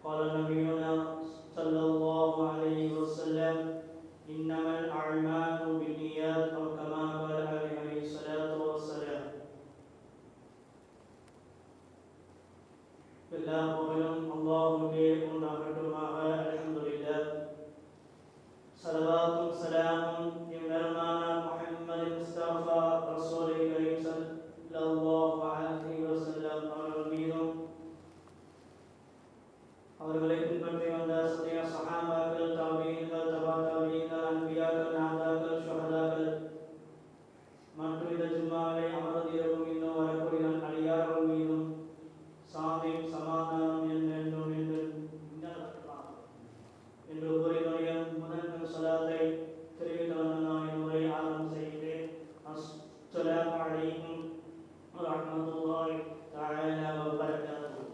قال نبينا صلى الله عليه وسلم إنما الأعمال بالنيات أو كما قال عليه الصلاة والسلام. எல்லா புகழும் அல்லாஹ்வுக்கே உண்டாகட்டுமாக. அல்ஹம்துலில்லாஹ். ஸலவாத்தும் ஸலாமும் இம்மருமான முஹம்மது முஸ்தஃபா ரசூலே கரீம் ஸல்லல்லாஹு அலைஹி வஸல்லம் அவர்கள் மீதும் அவர்களை பின்பற்றி வந்த சத்திய சஹாபாக்கள், தாபீன்கள், தபா தாபீன்கள், அன்பியாக்கள், நாதாக்கள், ஷுஹதாக்கள் மற்றும் இந்த ஜும்மாவை அமர்ந்திருக்கும் இன்னும் வரக்கூடிய அடியார்கள் மீதும் சாந்தியும் சமாதானம் என்றென்றும் என்று கூறினுடைய முதன் ஸலாத்தை தெரிவித்து வந்த நான் என்னுரை ஆரம்பம் செய்கிறேன். அஸ்ஸலாமு அலைக்கும் வரஹ்மத்துல்லாஹி தஆலா வபரகாத்துஹு.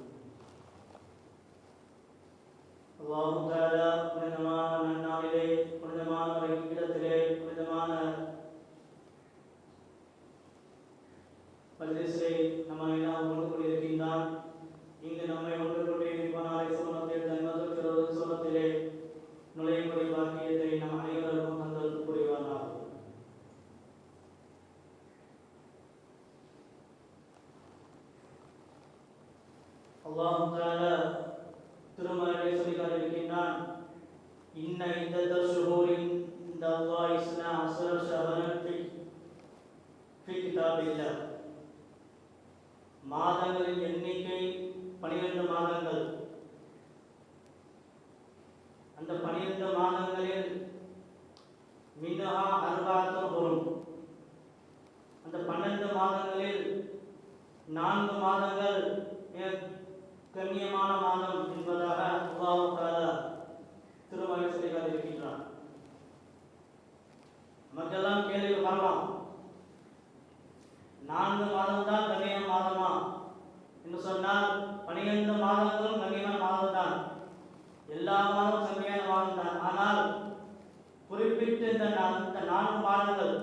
அல்லாஹ் தஆலா புனிதமான நன்னாளிலே, புனிதமான இடத்திலே, புனிதமான மஜ்லிஸிலே நம்மை எல்லாம் ஒன்று கூடியிருக்கின்றான். இங்கு நம்மை ஒன்று கூடியிருப்பானாலே சூனத்தில் ஜன்னத்துல் ஃபிர்தௌஸ் சூனத்திலே நுழையக்கூடிய பாக்கியத்தை நம் அனைவருக்கும் தந்தல் புரிவானாக. அல்லாஹ் தஆலா திருமறையிலே சொல்லியிருக்கின்றான், இன்ன இத்தத ஷுஹூரின் இன்தல்லாஹி இஸ்னா அஸர ஷஹரன் ஃபி கிதாபில்லாஹ். மாதங்களின் எண்ணிக்கை 12 மாதங்கள். அந்த 12 மாதங்களில் மின்ஹா அர்பாஅத்துன் ஹுரும், அந்த 12 மாதங்களில் 4 மாதங்கள் கண்ணியமான மாதம் என்பதாக அல்லாஹ் தஆலா திருமறையில் சொல்லி காட்டியிருக்கின்றான். நமக்கெல்லாம் கேள்வி வரலாம், 4 மாதம் தான் கண்ணியமான மாதமா என்று சொன்னால் 12 மாதங்களும் கண்ணியமான மாதம் தான், எல்லா மாதமும் கண்ணியமான மாதம் தான். ஆனால் குறிப்பிட்ட இந்த 4 மாதங்கள்,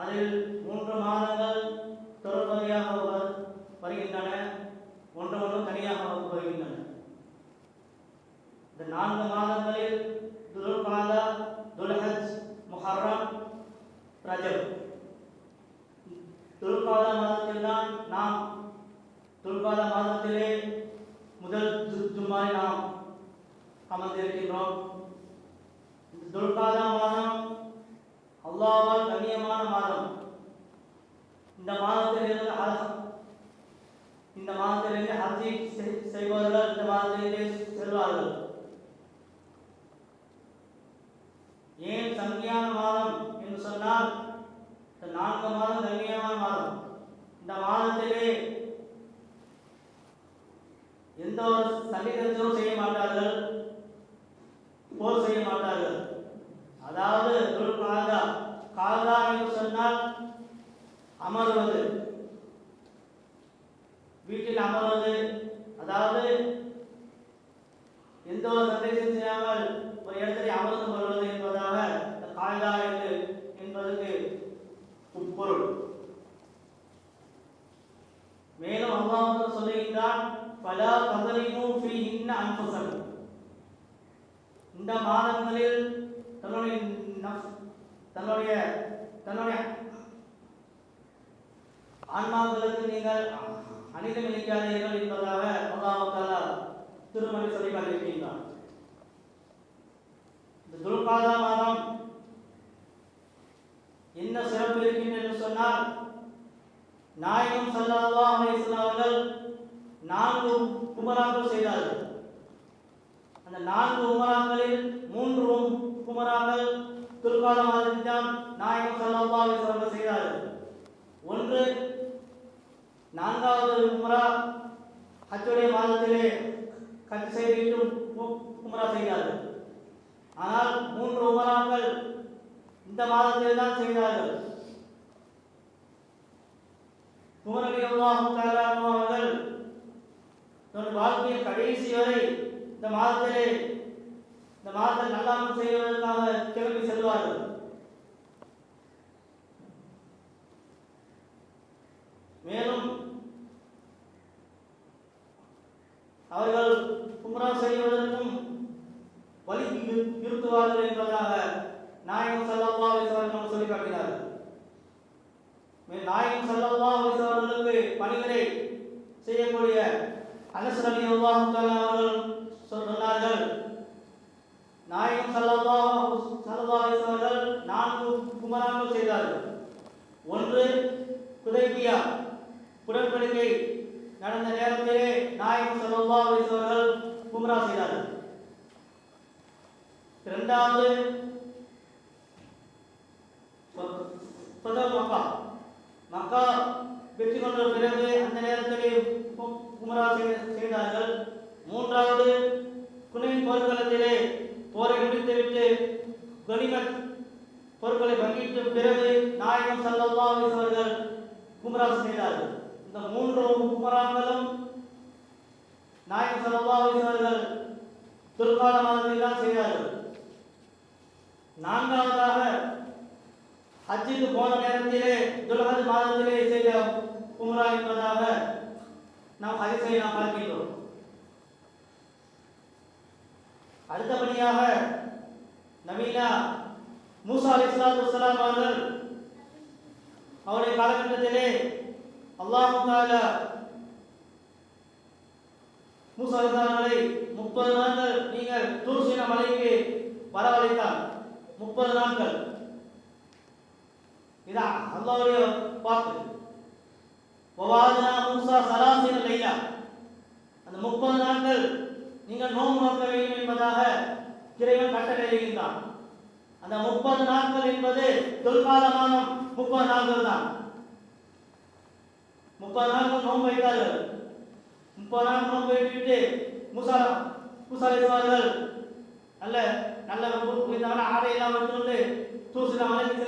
அதில் 3 மாதங்கள் தொடர்படியாக வருகின்றன, ஒன்று தனியாக வருகின்றன. இந்த 4 மாதங்களில் துல்காதா, துல்ஹஜ், முஹர்ரம், ரஜப். துல்காதா மாதத்தில் தான் நாம் துல்காதா மாதத்திலே முதல் ஜும்மாவை நாம் அமர்ந்திருக்கின்றோம். இந்த துல்காதா மாதம் அல்லாஹ்வால் கண்ணியமான மாதம். இந்த மாதத்திலிருந்து ஹஜ்ஜி செய்பவர்கள் இந்த மாதத்திலே செல்வார்கள். ஏன் சங்கியான மாதம் என்று சொன்னால், இந்த 4 மாதம் கண்ணியமான மாதம். இந்த மாதத்திலே எந்த ஒரு சன்னிதத்திலும் செய்ய மாட்டார்கள், போர் செய்ய மாட்டார்கள். அதாவது துல்காதா, காதா என்று சொன்னால் அமர்வது, வீட்டில் அமர்வது, அதாவது எந்த ஒரு சண்டையும் செய்யாமல் ஒரு இடத்திலே அமர்ந்து கொள்வது என்பதாக இந்த காதா என்பதற்கு பொருள். மேலும் அல்லாஹ் சொல்லுகின்றான், ஃபலா தஸலிமு ஃபீஹின்ன அன்ஃபுஸக்கும். இந்த மாதங்களில் தன்னுடைய ஆன்மாக்களுக்கு நீங்கள் அநீதம் இழைக்காதீர்கள் என்பதாக அல்லாஹ் தஆலா திருமறையில் சொல்லி காட்டியிருக்கின்றான். இந்த துல்காதா மாதம் என்ன சிறப்பு இருக்கின்றது என்று சொன்னால், நாயகம் ஸல்லல்லாஹு அலைஹி வஸல்லம் அவர்கள் 4 உம்ராக்கள் செய்தார்கள். அந்த 4 உம்ராக்களில் 3 உம்ராக்கள் துல்காதா மாதத்தில் தான் நாயகம் ஸல்லல்லாஹு அலைஹி வஸல்லம் செய்தார்கள். ஒன்று 4வது உம்ரா ஹஜ்ஜுடைய மாதத்திலே ஹஜ் செய்துவிட்டு உம்ரா செய்தார்கள். ஆனால் 3 உம்ராக்கள் இந்த மாதத்தில் தான் செய்தார்கள். உமர் ரலியல்லாஹு தஆலா அவர்கள் தன் வாழ்க்கையின் கடைசி வரை இந்த மாதத்தில் நல்லாமல் செய்வதற்காக கிளம்பி செல்வார்கள். மேலும் அவர்கள் உம்ரா செய்வதற்கும் வலிக்கு இருத்துவார்கள் என்பதாக நாயகம் ஸல்லல்லாஹு அலைஹி வஸல்லம் சொல்லி காட்டினார்கள். நாயகம் ஸல்லல்லாஹு அலைஹி வஸல்லம் பணிவிடை செய்யக்கூடிய அனஸ் ரலியல்லாஹு தஆலா அவர்கள் சொன்னார்கள், நாயகம் ஸல்லல்லாஹு அலைஹி வஸல்லம் 4 உம்ராக்கள் செய்தார்கள். ஒன்று ஹுதைபியா உடன்படிக்கை நடந்த நேரத்திலே நாயகம் ஸல்லல்லாஹு அலைஹி வஸல்லம் உம்ரா செய்தார்கள். இரண்டாவது மக்கா வெற்றி கொண்ட பிறகு அந்த நேரத்திலே உம்ரா செய்தார்கள். மூன்றாவது குனைன் போர்க்களத்திலே போரை முடித்துவிட்டு கனிமத் பொருட்களை பங்கிட்டு பிறகு நாயகம் ஸல்லல்லாஹு அலைஹி வஸல்லம் உம்ரா செய்தார்கள். இந்த 3 உம்ராக்களும் நாயகம் ஸல்லல்லாஹு அலைஹி வஸல்லம் துல்காத மாதத்தில் தான் செய்தார்கள். நான்காவதாக ஹஜ்ஜுக்கு போன நேரத்திலே துல்ஹஜ் மாதத்திலே செய்த உம்ரா என்பதாக நாம் ஹதீஸை பார்க்கிறோம். அடுத்தபடியாக நபீனா மூசா அலைஹிஸ்ஸலாத்து வஸ்ஸலாம் அவருடைய காலகட்டத்திலே அல்லாஹ் தஆலா மூசா அலைஹிஸ்ஸலாமை 30 நாட்கள் நீங்கள் தூர் சீனா மலைக்கு வரவழைத்தார். 30 நாட்கள் இது அல்லாஹ்வுடைய வாக்கு. வவாதனா மூசா 30 லைலா, அந்த 30 நாட்கள் நீங்கள் நோன்பு நோக்க வேண்டும் என்பதாக இறைவன் கட்டளையிடுகின்றான். அந்த 30 நாட்கள் என்பது துல்காத மாதம் 30 நாட்கள் தான். 30 நாட்கள் நோன்பு வைத்தார்கள். 30 நாட்கள் நோன்பு வைத்துவிட்டு மூசா அலைஹிஸ்ஸலாம் நல்ல நல்ல விதமான ஆடையெல்லாம் எடுத்துக்கொண்டு தூசில மலைக்கு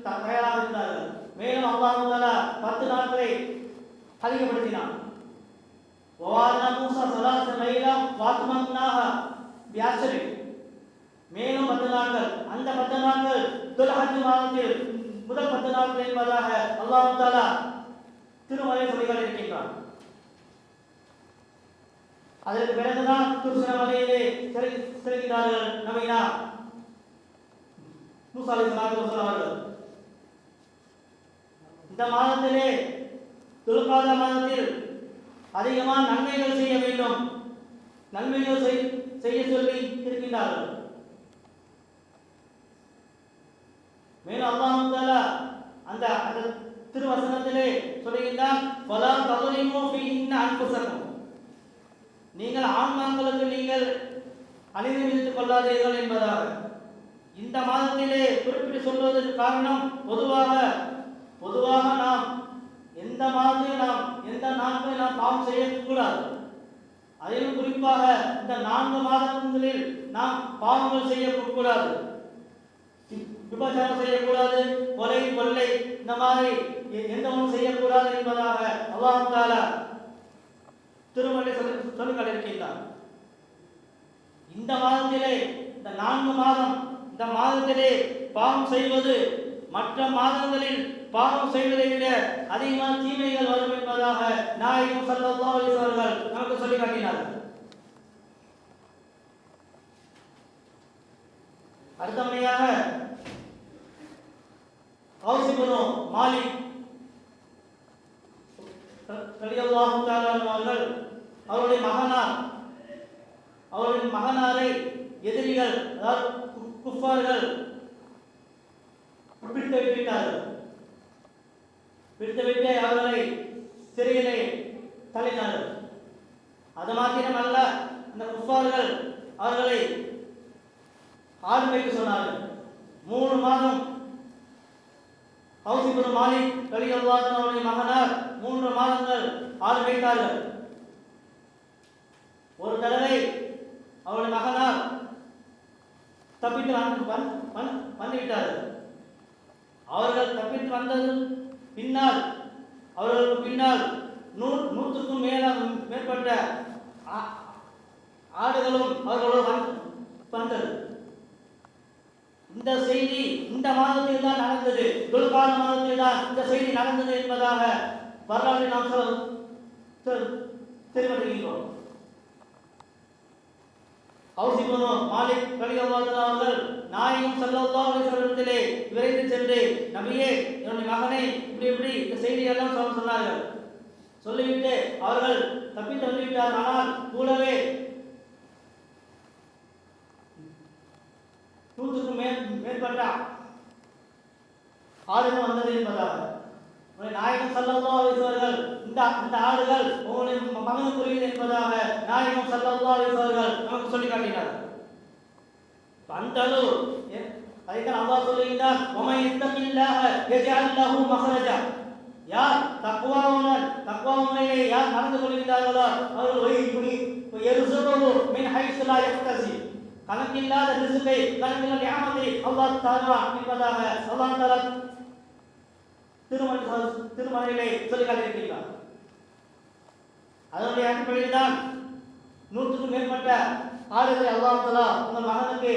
தயாராக இருந்தார்கள். மேலும் அல்லாஹ் தஆலா 10 நாட்களை அதிகப்படுத்தினான். வவாதனா மூசா 30 லைலா வாத்மன்னாஹ பிஅஷ்ரி, மேலும் 10 நாட்கள். அந்த 10 நாட்கள் துல்ஹஜ் மாதத்தில் முதல் 10 நாட்கள் என்பதாக அல்லாஹ் தஆலா திருமறை சொல்லிகள் இருக்கின்றான். அதற்கு பிறகுதான் துர்சன மலையிலே செல்கிறார்கள் நபீனா மூசா அலைஹிஸ்ஸலாத்து வஸ்ஸலாம் அவர்கள். இந்த மாதத்திலே துல்காத மாதத்தில் அதிகமான நன்மைகள் செய்ய வேண்டும், நன்மைகள் செய்ய சொல்லி இருக்கின்றார்கள். மேலும் அல்லாஹ் தஆலா அந்த திருவசனத்திலே சொல்லுகின்றான், வலா தظلموا فيهن انفسكم, நீங்கள் ஆன்மாக்களுக்கு நீங்கள் அநீதி விதித்துக் கொள்ளாதீர்கள் என்பதாக. இந்த மாதத்திலே குறிப்பிட்டு சொல்வதற்கு காரணம் பொதுவாக நாம் எந்த மாதத்தில் நாம் எந்த நாட்களில் நாம் பாவம் செய்யக்கூடாது. அதிலும் குறிப்பாக இந்த 4 மாதங்களில் நாம் பாவங்கள் செய்யக்கூடாது. விபச்சாரம் செய்யக்கூடாது, கொலை கொள்ளை இந்த மாதிரி எந்த ஒன்றும் செய்யக்கூடாது என்பதாக அல்லாஹ் தஆலா திருமறை சொல்லிக் கொண்டிருக்கின்றார். இந்த மாதத்திலே இந்த 4 மாதம் இந்த மாதத்திலே பாவம் செய்வது மற்ற மாதங்களில் பாவம் செய்வதை விட அதிகமான தீமைகள் வரும் என்பதாக நாயகம் ஸல்லல்லாஹு அலைஹி வஸல்லம் நமக்கு சொல்லி காட்டினார்கள். அடுத்தபடியாக கௌஸ் இப்னு மாலிக் ரலியல்லாஹு தஆலா அவர்கள் அவருடைய மகனாரை எதிரிகள் அதாவது குஃபார்கள் பிடித்துவிட்டு அவர்களை சிறையிலே தள்ளினார்கள். அது மாத்திரமல்ல, அந்த குஃபார்கள் அவர்களை ஆடு மேய்க்க சொன்னார்கள். 3 மாதம் கௌஸ் இப்னு மாலிக் ரலியல்லாஹு அன்ஹு அவருடைய மகனார் 3 மாதங்கள் ஆடு மேய்த்தார்கள். ஒரு தடவை அவருடைய மகனார் தப்பித்து வந்துவிட்டார்கள். அவர்கள் தப்பித்து வந்தது பின்னால் அவர்களுக்கு பின்னால் 100க்கும் மேற்பட்ட ஆடுகளும் அவர்களோடு வந்தது. இந்த செய்தி இந்த மாதத்தில் தான் நடந்தது, துல்காத மாதத்தில் தான் இந்த செய்தி நடந்தது என்பதாக வரலாற்றை நாம் தெரிவிக்கின்றோம். அவுஸ் இப்னு மாலிக் ரலியல்லாஹு தஆலா அவர்கள் நாயகம் ஸல்லல்லாஹு அலைஹி வஸல்லத்திலே விரைந்து சென்று, நபியே, என்னுடைய மகனை இப்படி இப்படி இந்த செய்தியெல்லாம் சொன்னார்கள். சொல்லிவிட்டு அவர்கள் தப்பித்து வந்துவிட்டார். ஆனால் கூடவே 100க்கும் மேற்பட்ட ஆடுகள் வந்தது என்பதாக நாயகம் ஸல்லல்லாஹு அலைஹி வஸல்லம் இந்த ஆடுகள் உங்களுடைய மகனுக்குரியது என்பதாக நாயகம் ஸல்லல்லாஹு அலைஹி வஸல்லம் நமக்கு சொல்லி காட்டினார். அந்த அளவு அதைத்தான் அல்லாஹ் சொல்லுகிறார், வமன் யத்தகில்லாஹ யஜ்அல் லஹு மக்ரஜா. யார் தக்வாவுடனே யார் நடந்து கொள்கிறார்களோ அவர்கள் யர்ஸுகுஹு மின் ஹைஸு லா யஹ்தஸிப். கணக்கில்லாத ரிஸ்கை, கணக்கில்லாத நிஅமத்தை அல்லாஹ் தருவான் என்பதாக அல்லாஹ் தஆலா திருமறையிலே சொல்லி காட்டியிருக்கிறார். அதனுடைய அடிப்படையில் தான் 100க்கும் மேற்பட்ட ஆடுகளை அல்லாஹ் தஆலா உங்கள் மகனுக்கு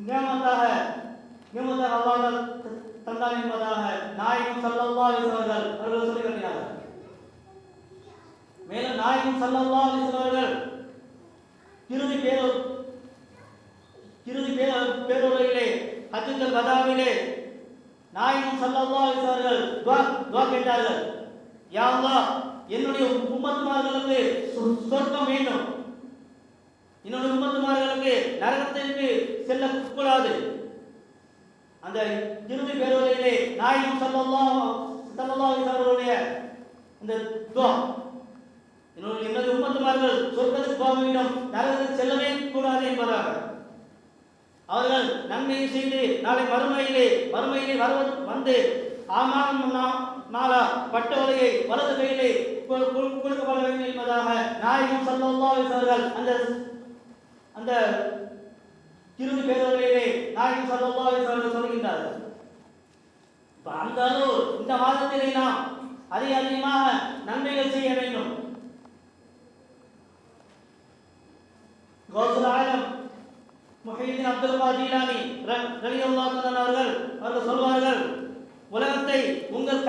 நியமத்தாக அல்லாஹ் தந்தான் என்பதாக நாயகம் ஸல்லல்லாஹு அலைஹி வஸல்லம் அவர்கள் சொல்லி காட்டினார்கள். மேலும் நாயகம் ஸல்லல்லாஹு அலைஹி வஸல்லம் அவர்கள் இறுதி பேருரையிலே ஹஜ்ஜத்துல் வதாவிலே நாயகம் ஸல்லல்லாஹு அலைஹி வஸல்லம் துஆ கேட்டார்கள். யா அல்லாஹ், என்னுடைய உம்மத்துமார்களுக்கு சொர்க்கம் வேண்டும், என்னுடைய உம்மத்துமார்களுக்கு நரகத்திற்கு செல்லக்கூடாது. அந்த இறுதி பேருரையிலே நாயகம் ஸல்லல்லாஹு அலைஹி வஸல்லம் அந்த துஆ, என்னுடைய உம்மத்துமார்கள் சொர்க்கத்துக்கு போக வேண்டும், நரகத்துக்கு செல்லவே கூடாது என்பதாக அவர்கள் நன்மையை செய்து நாளை மறுமையிலே வந்து ஆமாம் நாளா பட்டவலையை வலது கையிலே கொடுக்கப்பட வேண்டும் என்பதாக நாயகம் ஸல்லல்லாஹு அலைஹி வஸல்லம் அந்த இறுதி பேருரையிலே நாயகம் ஸல்லல்லாஹு அலைஹி வஸல்லம் சொல்கின்றார்கள். அந்த அளவு இந்த மாதத்திலே நாம் அதிகமாக நன்மைகள் செய்ய வேண்டும். கௌசுல் ஆலம் முஹைதீன் அப்துல் காதிர் ஜீலானி ரலியல்லாஹு தஆலா அவர்கள் சொல்வார்கள், உலகத்தை உங்கள்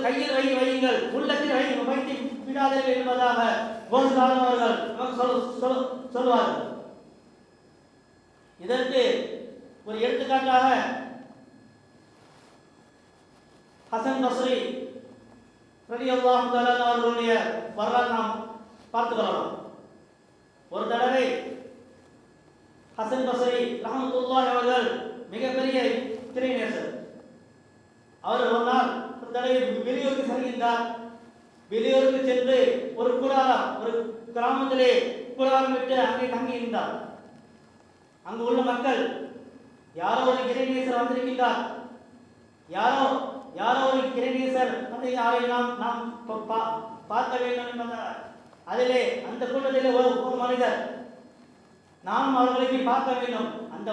கையில் வையுங்கள், உள்ளத்தில் வைத்து விடாதீர்கள் என்பதாக கௌசுல் ஆலம் அவர்கள் நமக்கு சொல்வார்கள். இதற்கு ஒரு எடுத்துக்காட்டாக ஹசன் பஸ்ரி ரலியல்லாஹு தஆலா அவர்களுடைய வரலாறு நாம் பார்த்து வரலாம். ஒரு தடவை ஹசன் பஸ்ரி ரஹ்மத்துல்லாஹி அவர்கள் மிகப்பெரிய திரைநேசர். அவர் ஒரு நாள் ஒரு தடவை வெளியூருக்கு செல்கின்றார். வெளியூருக்கு சென்று ஒரு கிராமத்திலே கூடாரம் விட்டு அங்கே தங்கியிருந்தார். அங்கு உள்ள மக்கள், யாரோ ஒரு இறைநேசர் வந்திருக்கின்றார், யாரோ ஒரு இறைநேசர் வந்து யாரை நாம் பார்க்க வேண்டும் என்பதால் அதிலே அந்த கூட்டத்திலே ஒரு மனிதர், நானும் அவர்களை பார்க்க வேண்டும். அந்த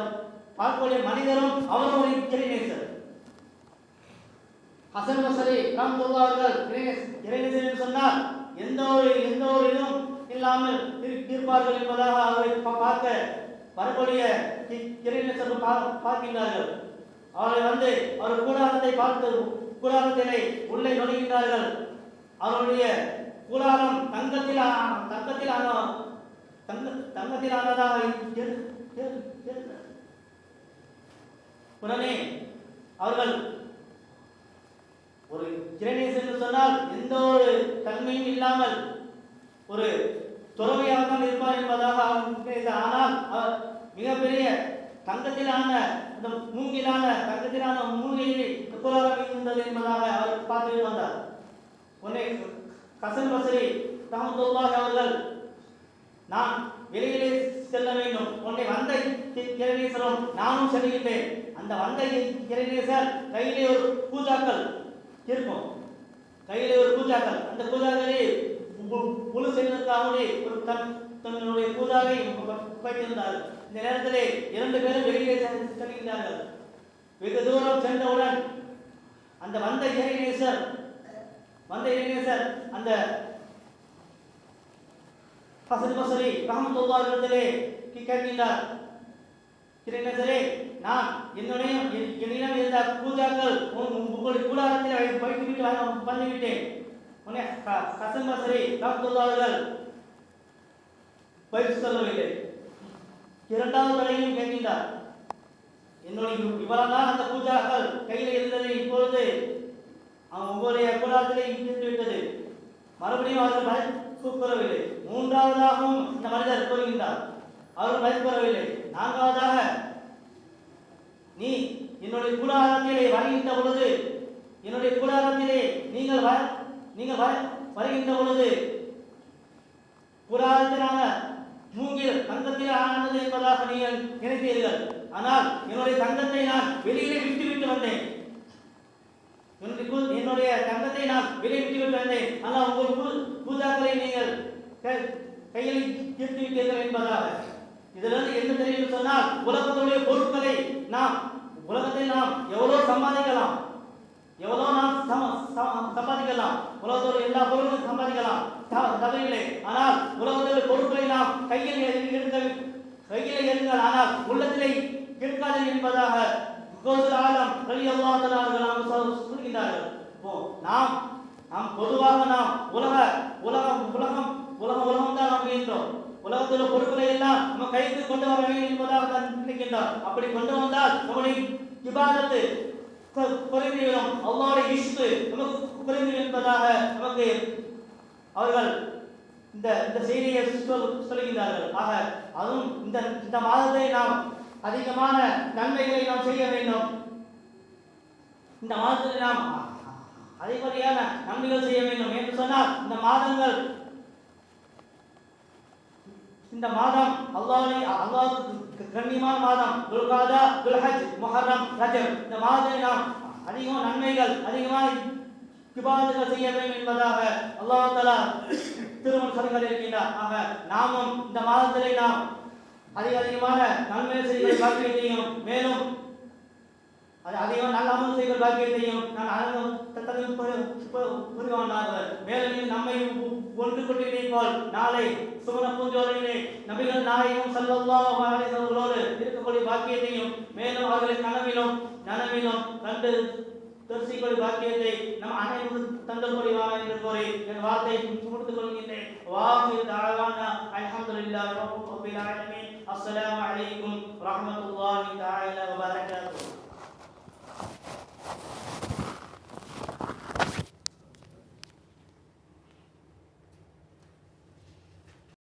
பார்க்கக்கூடிய மனிதரும் அவரும் ஒரு இறைநேசர். ஹசன் பஸ்ரி ரஹ்மத்துல்லாஹி அவர்கள் இறைநேசர் என்று சொன்னால் எந்த ஒரு இதுவும் இல்லாமல் இருப்பார்கள் என்பதாக அவரை பார்க்க வரக்கூடிய இறைநேசர்கள் பார்க்கின்றார்கள். அவர்கள் வந்து அவர் கூடாரத்தை பார்த்து கூடாரத்திலே உள்ளே நுழைகின்றார்கள். அவருடைய கூடாரம் தங்கத்திலானதாக உடனே அவர்கள், ஒரு இறைநேசர் என்று சொன்னால் எந்த ஒரு தன்மையும் இல்லாமல் ஒரு துறவியாக தான் இருப்பார் என்பதாக ஆனால் மிகப்பெரிய தங்கத்திலான அந்த தங்கத்திலான மூங்கிலில் கூடாரம் இருந்தது என்பதாக அவர் பார்த்து வந்தார். உடனே ஹசன் பஸ்ரி ரஹ்மத்துல்லாஹி அவர்கள், நான் வெளியிலே செல்ல வேண்டும், உன்னை வந்த இறைநேசரும் நானும் செல்கின்றேன். அந்த வந்த இறைநேசர் கையிலே ஒரு பூஜாக்கள் இருக்கும், அந்த பூஜாக்களை முழு செய்வதற்காகவே ஒரு தன்னுடைய பூஜாவை வைத்திருந்தார். இந்த நேரத்திலே 2 பேரும் வெளியிலே செல்கின்றார்கள். வெகு தூரம் சென்றவுடன் அந்த வந்த இறைநேசர் அந்த ஹசன் பஸ்ரி ரஹ்மத்துல்லாஹி அவர்களே கேட்கின்றார், இறைநேசரே, நான் என்னிடம் இருந்த பூஜாக்கள் உங்களுடைய கூடாரத்தில் வைத்துவிட்டு வந்துவிட்டேன். ஹசன் பஸ்ரி ரஹ்மத்துல்லாஹி அவர்கள் பயிற்சி சொல்லவில்லை. இரண்டாவது தடவையும் கேட்கின்றார், என்னுடைய இவ்வளவுதான் அந்த பூஜாக்கள் கையில் இருந்தது, இப்பொழுது உங்களுடைய கூடாரத்திலே இருந்து விட்டது. மறுபடியும் அவர்கள் மதிப்பு கூறவில்லை. மூன்றாவதாகவும் இந்த மனிதர் கூறுகின்றார், அவர்கள் மதிப்பு கூறவில்லை. நான்காவதாக, நீ என்னுடைய கூடாரத்திலே வருகின்ற பொழுது, என்னுடைய கூடாரத்திலே நீங்கள் வருகின்ற பொழுது கூடாரத்திலான மூங்கில் தங்கத்தில் ஆனது என்பதாக நீங்கள் நினைத்தீர்கள். ஆனால் என்னுடைய தங்கத்தை நான் வெளியிலே விட்டு வந்தேன். என்னுடைய தங்கத்தை நான் வெளியே விட்டு வந்தேன். ஆனால் உங்கள் பூஜாக்களை நீங்கள் கையில் தீர்த்து விட்டீர்கள் என்பதாக. இதிலிருந்து என்ன தெரியும் சொன்னால், உலகத்துடைய பொருட்களை உலகத்தில் நாம் எவ்வளவு சம்பாதிக்கலாம், சம்பாதிக்கலாம், உலகத்தோடு எல்லா பொருட்களும் சம்பாதிக்கலாம், தவறில்லை. ஆனால் உலகத்தோட பொருட்களை நாம் கையில் எடுங்கள், ஆனால் உள்ளத்திலே எடுக்காது என்பதாக ஆலம் சொல்கின்றார்கள். நாம் பொதுவாக உலகம் தான் நம்புகின்றோம். உலகத்தில் பொருட்களை எல்லாம் நம்ம கைக்கு கொண்டு வர வேண்டும் என்பதாக தான் நினைக்கின்றோம். அப்படி கொண்டு வந்தால் நம்முடைய இபாதத்து குறைந்துவிடும், அல்லாஹ்வுடைய இஷ்கு நமக்கு குறைந்து என்பதாக நமக்கு அவர்கள் இந்த செய்தியை சொல்கின்றார்கள். ஆக அதுவும் இந்த மாதத்தை நாம் அதிகமான நன்மைகளை நாம் செய்ய வேண்டும். இந்த மாதத்தில் நாம் அதிகப்படியான நன்மைகள் செய்ய வேண்டும் என்று சொன்னால், இந்த மாதம் அல்லாஹ்வுக்கு கண்ணியமான மாதம். துல்காதா, துல்ஹஜ், முஹர்ரம், ரஜப், இந்த மாதத்தை நாம் அதிகமான நன்மைகள், அதிகமான இபாதத்துகள் செய்ய வேண்டும் என்பதாக அல்லாஹ் தஆலா திருமறை இருக்கின்றார். ஆக நாமும் இந்த மாதத்திலே நாம் அதிகமான நன்மை செய்கிற பாக்கியத்தையும், மேலும் அதிகமாக நல்ல அமல் செய்கிற பாக்கியத்தையும் புரிவானாக. மேலும் நம்மை ஒன்று கொண்டிருப்போல் நாளை சுமண பூஞ்சோலையிலே நபிகள் நாயகம் ஸல்லல்லாஹு அலைஹி வஸல்லமோடு இருக்கக்கூடிய பாக்கியத்தையும், மேலும் அவர்களின் கனவிலும் நனவிலும் கண்டு தரிசிக்கூடிய பாக்கியத்தை நம் அனைவரும் தந்தல் புரிவானா என்று கூறி என் வார்த்தையை முடித்துக் கொள்கின்றேன். வாஹிர் தஅவானா அல்ஹம்துலில்லாஹி ரப்பில் ஆலமீன். அஸ்ஸலாமு அலைக்கும் வரஹ்மத்துல்லாஹி தஆலா